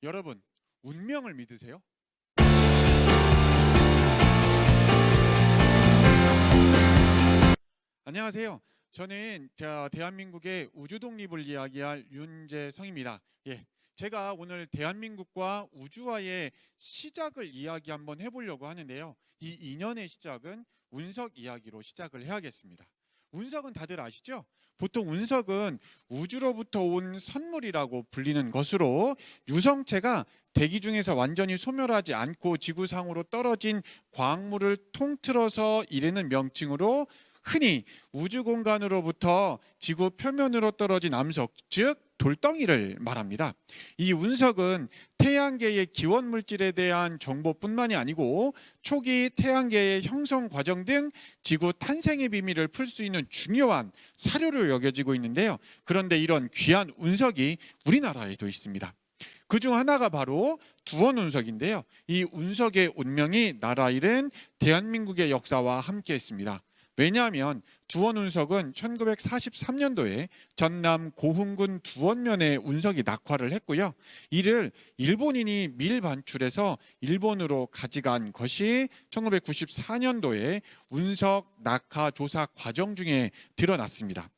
여러분, 운명을 믿으세요? 안녕하세요. 저는 대한민국의 우주 독립을 이야기할 윤재성입니다. 제가 오늘 대한민국과 우주와의 시작을 이야기 한번 해보려고 하는데요. 이 인연의 시작은 운석 이야기로 시작을 해야겠습니다. 운석은 다들 아시죠? 보통 운석은 우주로부터 온 선물이라고 불리는 것으로 유성체가 대기 중에서 완전히 소멸하지 않고 지구상으로 떨어진 광물을 통틀어서 이르는 명칭으로 흔히 우주 공간으로부터 지구 표면으로 떨어진 암석, 즉 돌덩이를 말합니다. 이 운석은 태양계의 기원 물질에 대한 정보뿐만이 아니고 초기 태양계의 형성 과정 등 지구 탄생의 비밀을 풀 수 있는 중요한 사료로 여겨지고 있는데요. 그런데 이런 귀한 운석이 우리나라에도 있습니다. 그중 하나가 바로 두원 운석인데요. 이 운석의 운명이 나라 잃은 대한민국의 역사와 함께했습니다. 왜냐하면 두원 운석은 1943년도에 전남 고흥군 두원면에 운석이 낙화를 했고요. 이를 일본인이 밀반출해서 일본으로 가져간 것이 1994년도에 운석 낙하 조사 과정 중에 드러났습니다.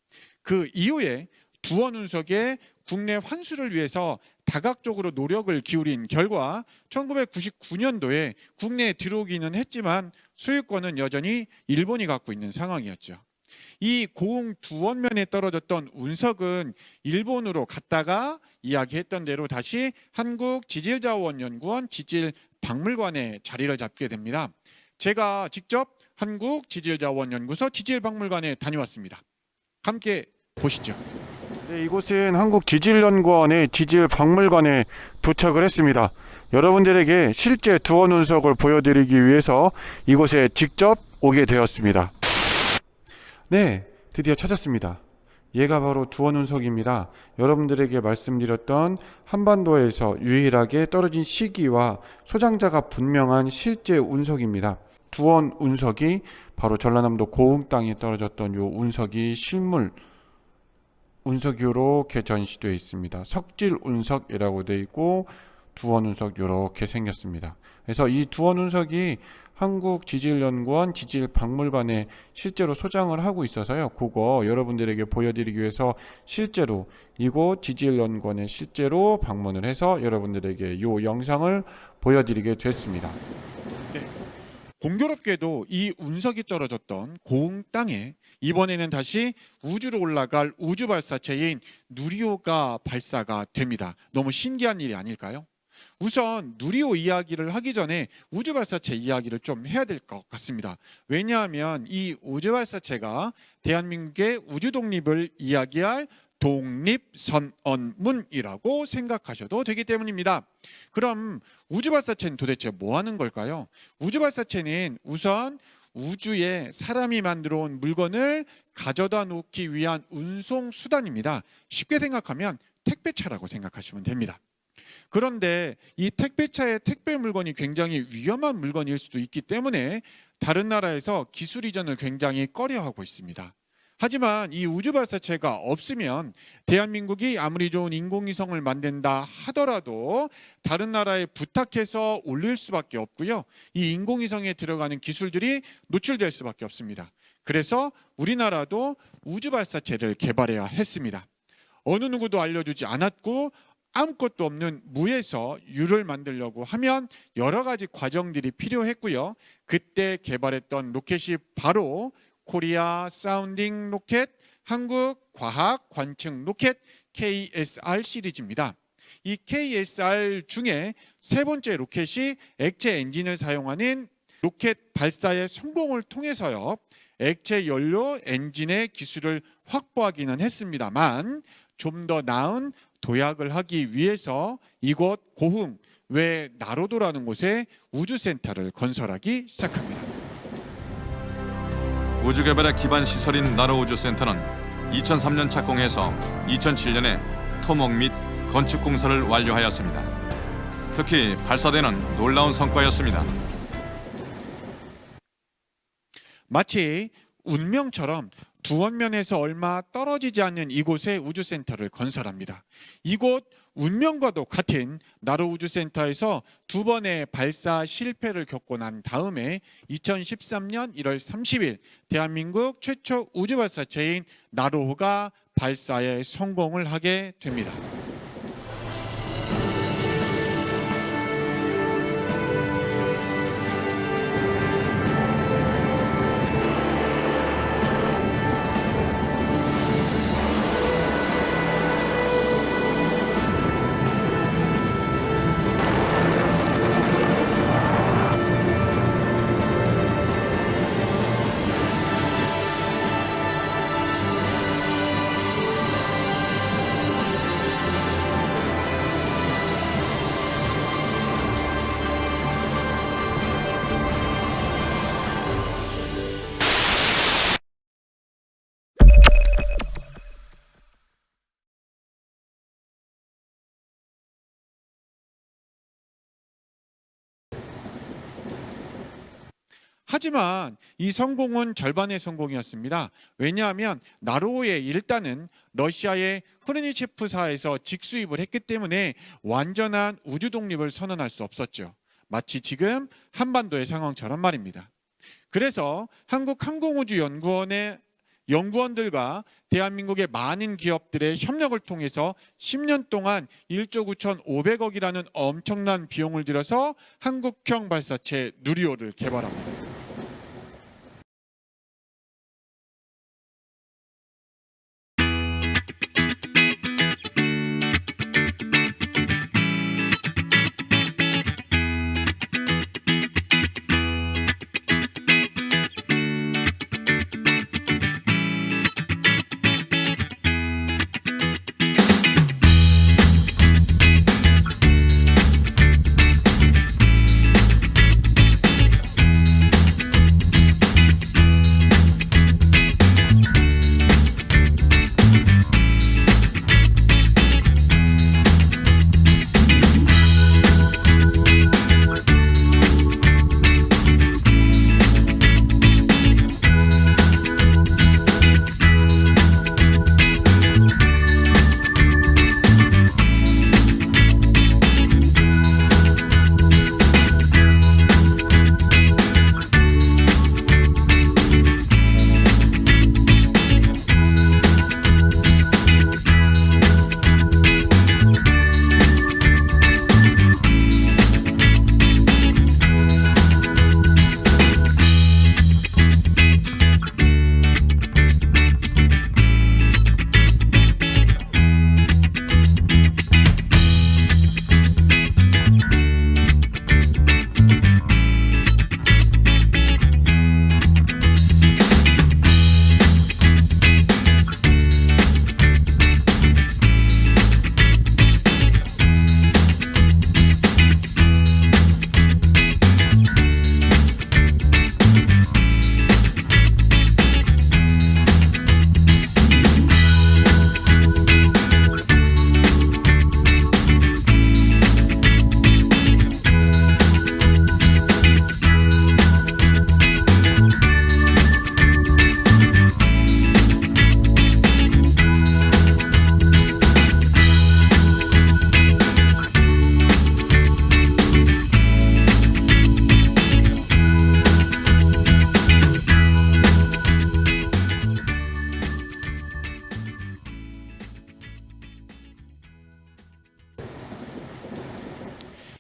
그 이후에 두원 운석의 국내 환수를 위해서 다각적으로 노력을 기울인 결과 1999년도에 국내에 들어오기는 했지만 소유권은 여전히 일본이 갖고 있는 상황이었죠. 이 고흥 두원면에 떨어졌던 운석은 일본으로 갔다가 이야기했던 대로 다시 한국지질자원연구원 지질박물관에 자리를 잡게 됩니다. 제가 직접 한국지질자원연구소 지질박물관에 다녀왔습니다. 함께 보시죠. 네, 이곳은 한국지질연구원의 지질박물관에 도착을 했습니다. 여러분들에게 실제 두원 운석을 보여드리기 위해서 이곳에 직접 오게 되었습니다. 네, 드디어 찾았습니다. 얘가 바로 두원 운석입니다. 여러분들에게 말씀드렸던 한반도에서 유일하게 떨어진 시기와 소장자가 분명한 실제 운석입니다. 두원 운석이 바로 전라남도 고흥 땅에 떨어졌던 요 운석이 실물 운석이 이렇게 전시되어 있습니다. 석질 운석이라고 되어 있고 두원 운석 이렇게 생겼습니다. 그래서 이 두원 운석이 한국지질연구원 지질박물관에 실제로 소장을 하고 있어서요. 그거 여러분들에게 보여드리기 위해서 실제로 이곳 지질연구원에 실제로 방문을 해서 여러분들에게 이 영상을 보여드리게 됐습니다. 네. 공교롭게도 이 운석이 떨어졌던 고흥 땅에 이번에는 다시 우주로 올라갈 우주 발사체인 누리호가 발사가 됩니다. 너무 신기한 일이 아닐까요? 우선 누리호 이야기를 하기 전에 우주 발사체 이야기를 좀 해야 될 것 같습니다. 왜냐하면 이 우주 발사체가 대한민국의 우주 독립을 이야기할 독립선언문이라고 생각하셔도 되기 때문입니다. 그럼 우주 발사체는 도대체 뭐 하는 걸까요? 우주 발사체는 우선 우주에 사람이 만들어 온 물건을 가져다 놓기 위한 운송 수단입니다. 쉽게 생각하면 택배차라고 생각하시면 됩니다. 그런데 이 택배차의 택배 물건이 굉장히 위험한 물건일 수도 있기 때문에 다른 나라에서 기술 이전을 굉장히 꺼려하고 있습니다. 하지만 이 우주 발사체가 없으면 대한민국이 아무리 좋은 인공위성을 만든다 하더라도 다른 나라에 부탁해서 올릴 수밖에 없고요. 이 인공위성에 들어가는 기술들이 노출될 수밖에 없습니다. 그래서 우리나라도 우주 발사체를 개발해야 했습니다. 어느 누구도 알려주지 않았고 아무것도 없는 무에서 유를 만들려고 하면 여러 가지 과정들이 필요했고요. 그때 개발했던 로켓이 바로 코리아 사운딩 로켓, 한국 과학 관측 로켓 KSR 시리즈입니다. 이 KSR 중에 세 번째 로켓이 액체 엔진을 사용하는 로켓 발사의 성공을 통해서요. 액체 연료 엔진의 기술을 확보하기는 했습니다만 좀 더 나은 도약을 하기 위해서 이곳 고흥 외 나로도라는 곳에 우주센터를 건설하기 시작합니다. 우주개발의 기반 시설인 나로우주센터는 2003년 착공해서 2007년에 토목 및 건축 공사를 완료하였습니다. 특히 발사대는 놀라운 성과였습니다. 마치 운명처럼 두원면에서 얼마 떨어지지 않는 이곳에 우주센터를 건설합니다. 이곳 운명과도 같은 나로우주센터에서 두 번의 발사 실패를 겪고 난 다음에 2013년 1월 30일 대한민국 최초 우주발사체인 나로호가 발사에 성공을 하게 됩니다. 하지만 이 성공은 절반의 성공이었습니다. 왜냐하면 나로호의 일단은 러시아의 흐르니체프사에서 직수입을 했기 때문에 완전한 우주 독립을 선언할 수 없었죠. 마치 지금 한반도의 상황처럼 말입니다. 그래서 한국항공우주연구원의 연구원들과 대한민국의 많은 기업들의 협력을 통해서 10년 동안 1조 9,500억이라는 엄청난 비용을 들여서 한국형 발사체 누리호를 개발합니다.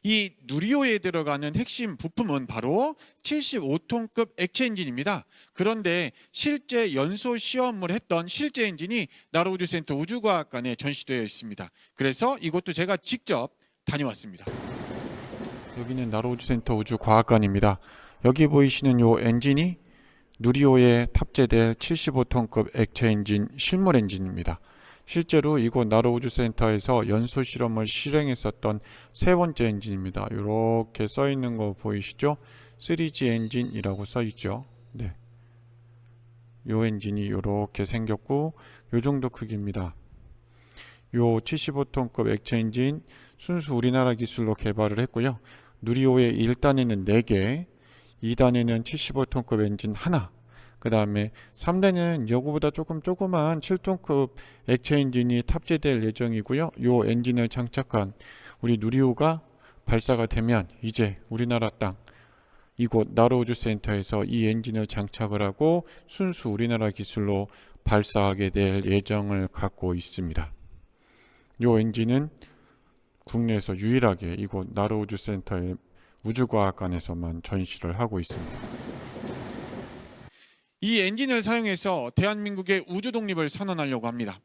이 누리호에 들어가는 핵심 부품은 바로 75톤급 액체 엔진입니다. 그런데 실제 연소 시험을 했던 실제 엔진이 나로우주센터 우주과학관에 전시되어 있습니다. 그래서 이것도 제가 직접 다녀왔습니다. 여기는 나로우주센터 우주과학관입니다. 여기 보이시는 이 엔진이 누리호에 탑재될 75톤급 액체 엔진 실물 엔진입니다. 실제로 이곳 나로우주센터에서 연소 실험을 실행했었던 세 번째 엔진입니다. 이렇게 써 있는 거 보이시죠? 3G 엔진이라고 써 있죠. 네. 요 엔진이 이렇게 생겼고 요 정도 크기입니다. 요 75톤급 액체 엔진 순수 우리나라 기술로 개발을 했고요. 누리호의 1단에는 4개, 2단에는 75톤급 엔진 하나, 그 다음에 3대는 요거보다 조금 조그만 7톤급 액체 엔진이 탑재될 예정이고요. 요 엔진을 장착한 우리 누리호가 발사가 되면 이제 우리나라 땅 이곳 나로우주센터에서 이 엔진을 장착을 하고 순수 우리나라 기술로 발사하게 될 예정을 갖고 있습니다. 요 엔진은 국내에서 유일하게 이곳 나로우주센터의 우주과학관에서만 전시를 하고 있습니다. 이 엔진을 사용해서 대한민국의 우주 독립을 선언하려고 합니다.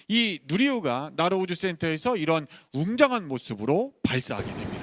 이 누리호가 나로우주센터에서 이런 웅장한 모습으로 발사하게 됩니다.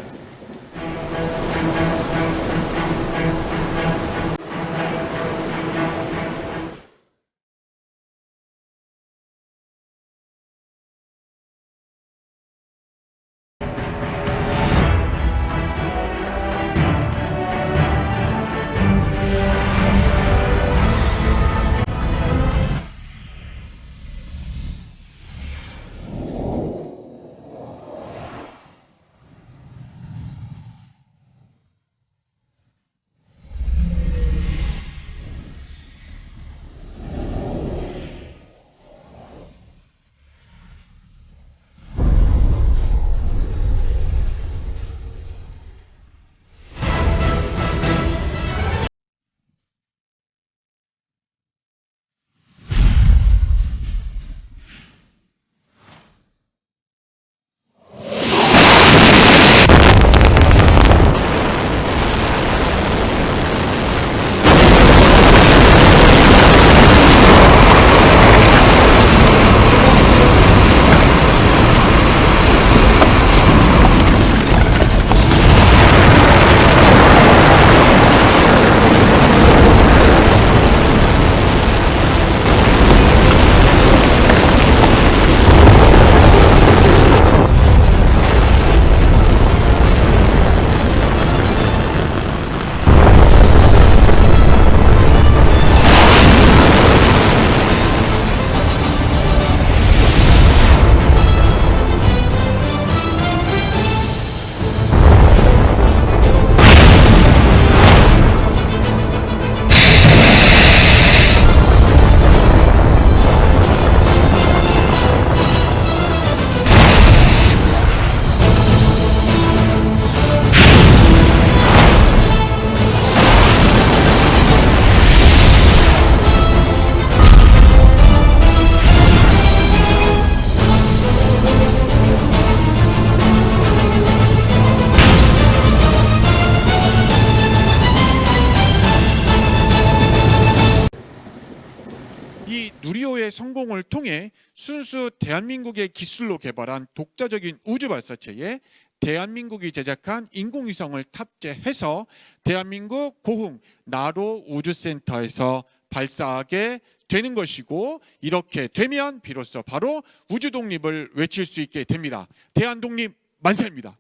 이 누리호의 성공을 통해 순수 대한민국의 기술로 개발한 독자적인 우주 발사체에 대한민국이 제작한 인공위성을 탑재해서 대한민국 고흥 나로 우주센터에서 발사하게 되는 것이고, 이렇게 되면 비로소 바로 우주 독립을 외칠 수 있게 됩니다. 대한 독립 만세입니다.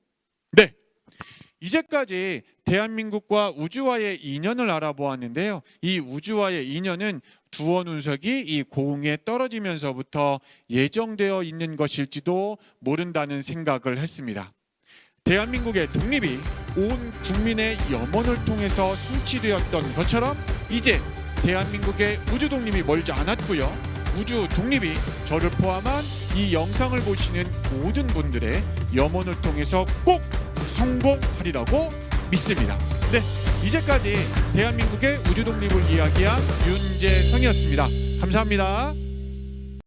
네, 이제까지 대한민국과 우주와의 인연을 알아보았는데요. 이 우주와의 인연은 두원 운석이 이 고흥에 떨어지면서부터 예정되어 있는 것일지도 모른다는 생각을 했습니다. 대한민국의 독립이 온 국민의 염원을 통해서 성취되었던 것처럼 이제 대한민국의 우주 독립이 멀지 않았고요. 우주 독립이 저를 포함한 이 영상을 보시는 모든 분들의 염원을 통해서 꼭 성공하리라고 믿습니다. 네, 이제까지 대한민국의 우주 독립을 이야기한 윤재성이었습니다. 감사합니다.